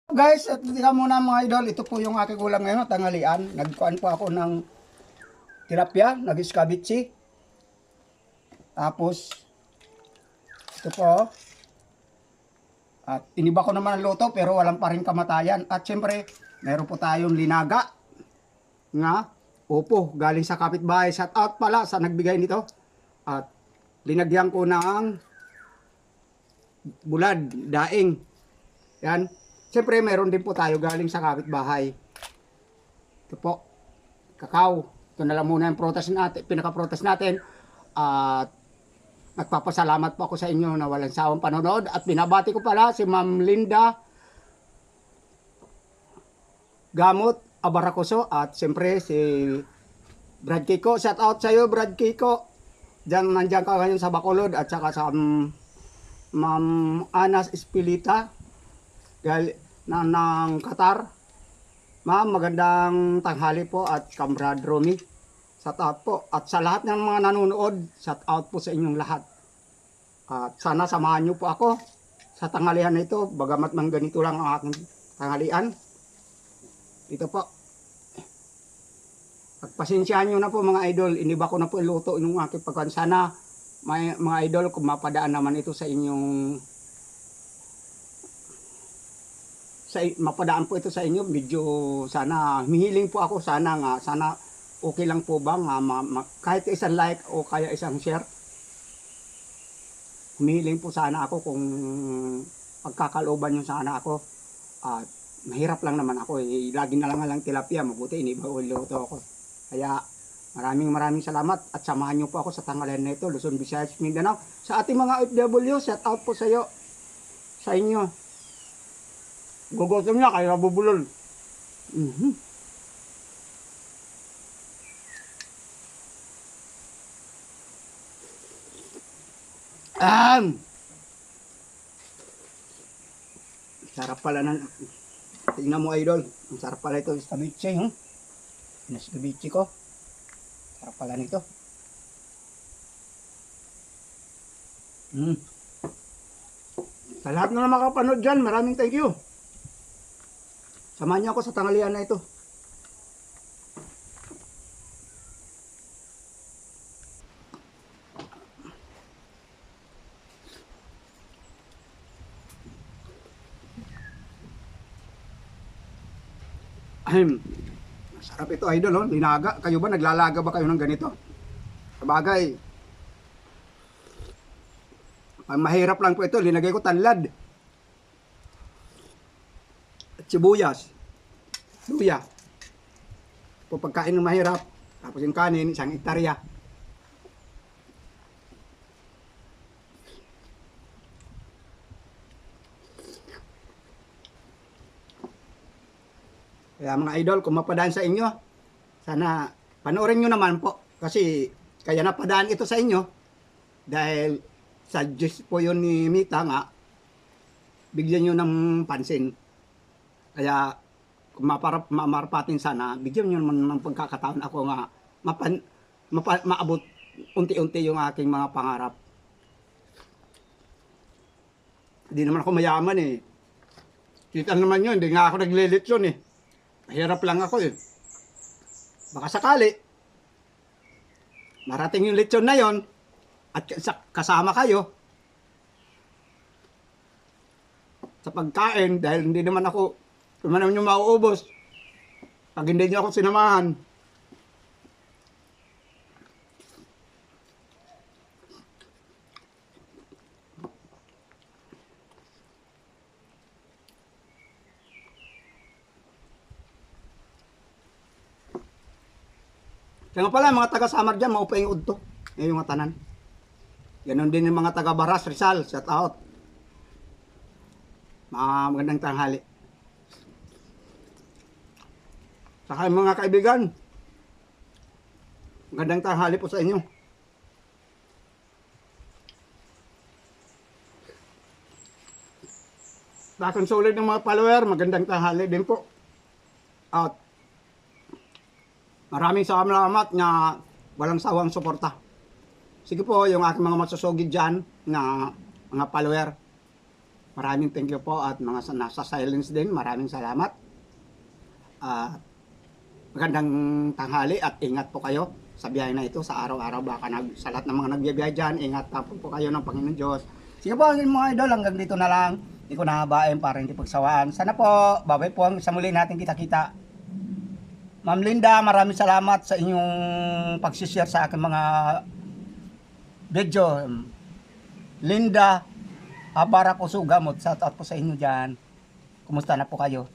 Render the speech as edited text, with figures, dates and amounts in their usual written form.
Guys, at tingnan muna mga idol, ito po yung aking ulam ngayon, tanghalian. Nagkuhan po ako ng tilapia, nag-escabeche. Tapos, ito po, at iniba ko naman ang luto pero walang pa rin kamatayan. At syempre, meron po tayong linaga nga opo, galing sa kapitbahay. Shout out pala sa nagbigay nito. At linagyan ko ng bulad, daing. Yan. Siyempre, meron din po tayo galing sa kapitbahay. Ito po, kakao. Ito na lang muna yung protas natin, pinaka-protas natin. At nagpapasalamat po ako sa inyo na walang sawang panonood. At binabati ko pala si Ma'am Linda Gamot Abaracoso. At siyempre si Brad Kiko. Shout out sa iyo, Brad Kiko. Nandiyan ka ngayon sa Bacolod. At saka sa Ma'am Anas Espilita ng Qatar. Ma'am, magandang tanghali po at Kamrad Romy. Shout out po. At sa lahat ng mga nanonood, shout out po sa inyong lahat. At sana samahan niyo po ako sa tanghalian na ito. Bagamat man ganito lang ang aking tanghalian. Ito po. Pagpasensyahan niyo na po mga idol. Iniba ko na po iluto yung aking pagkain. Sana mga idol, kung mapadaan naman ito sa inyong mapadaan po ito sa inyo, medyo sana hihiling po ako, sana okay lang po ba nga kahit isang like o kaya isang share. Humihiling po sana ako kung pagkakalooban nyo sana ako. At mahirap lang naman ako lagi na lang tilapia, mabuti iniba o luto ako. Kaya maraming salamat at samahan nyo po ako sa tanghalian na ito, Luzon, Visayas, Mindanao. Sa ating mga OFW, shout out po sa iyo, sa inyo. Gugutom niya kaya bubulol. Sarap pala ng tingnan mo idol. Ang sarap pala ito escabeche, escabeche ko. Sarap pala nito. Sa lahat na makapanood dyan, maraming thank you. Samahan niyo ako sa tanghalian na ito. Sarap ito idol, linaga. Kayo ba naglalaga ba kayo ng ganito? Sabagay, mahirap lang po ito. Linagay ko tanlad at sibuyas, luya. Po pagkain ng mahirap. Tapos yung kanin, isang hektarya. Kaya mga idol, kung mapadaan sa inyo, sana panoorin nyo naman po. Kasi kaya napadaan ito sa inyo dahil suggest po yun ni Mita nga, bigyan nyo ng pansin. Kaya kung mamarapatin sana, bigyan nyo naman ng pagkakataon ako nga maabot unti-unti yung aking mga pangarap. Hindi naman ako mayaman eh. Kita naman yun, hindi nga ako naglilitsyon eh. Mahirap lang ako eh. Baka sakali, marating yung lechon na yon at kasama kayo sa pagkain dahil hindi naman naman yung mauubos pag hindi nyo ako sinamahan. Kaya nga pala, mga taga-Samar dyan, maupay yung udto. Yung mga tanan. Ganon din yung mga taga-Baras, Rizal, shout out. Magandang tanghali. Saka mga kaibigan, magandang tanghali po sa inyo. Bakit solid ng mga follower, magandang tanghali din po. At maraming salamat na walang sawang suporta. Sige po, yung aking mga masusugid dyan na mga follower. Maraming thank you po at mga nasa silence din, maraming salamat. At magandang tanghali at ingat po kayo sa biyahe na ito sa araw-araw. Baka sa lahat ng mga nagbibiyahe dyan, ingat po kayo ng Panginoon Diyos. Sige po mga idol, hanggang dito na lang. Hindi ko nahabain para hindi pagsawaan. Sana po, babay po sa muli natin kita-kita. Ma'am Linda, maraming salamat sa inyong pag-share sa aking mga video. Linda, Abarak Usugamot, shout out po sa inyo dyan. Kumusta na po kayo?